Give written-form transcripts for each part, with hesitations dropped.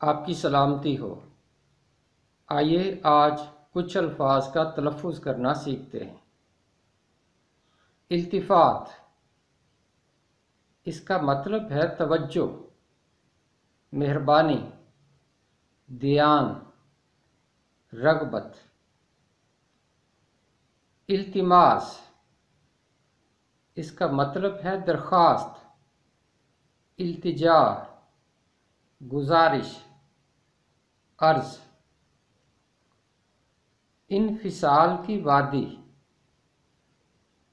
आपकी सलामती हो। आइए आज कुछ अल्फाज का तलफ़्फ़ुज़ करना सीखते हैं। इल्तिफ़ात, इसका मतलब है तवज्जो, मेहरबानी, ध्यान, रग़बत। इल्तिमास, इसका मतलब है दरख्वास्त, इल्तिजा, गुजारिश, अर्ज़। इन्फिसाल की वादी,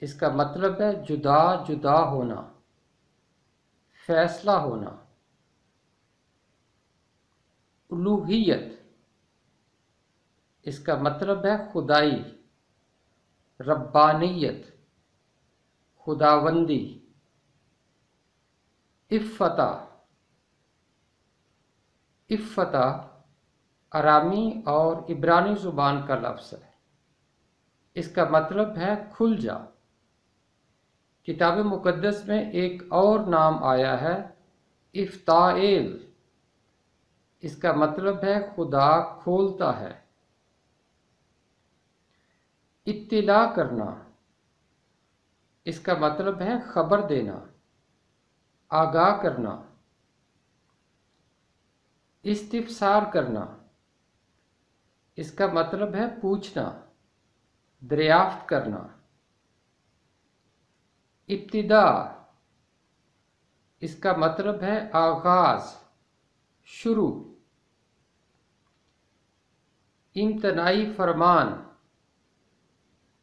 इसका मतलब है जुदा जुदा होना, फैसला होना। उलूहियत, इसका मतलब है खुदाई, रब्बानियत, खुदावंदी। इफ़्फ़ता, इफ़्फ़ता अरामी और इब्रानी ज़ुबान का लफ्ज़ है। इसका मतलब है खुल जा। किताब मुक़द्दस में एक और नाम आया है इफ़्ताएल, इसका मतलब है खुदा खोलता है। इत्तिला करना, इसका मतलब है खबर देना, आगाह करना। इस्तिफ़सार करना, इसका मतलब है पूछना, दरियाफ्त करना। इब्तिदा, इसका मतलब है आगाज़, शुरू। इम्तनाई फरमान,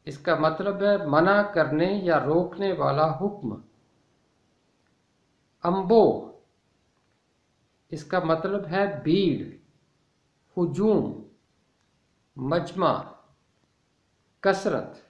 इसका मतलब है मना करने या रोकने वाला हुक्म। अम्बो, इसका मतलब है भीड़, हुजूम, मजमा, कसरत।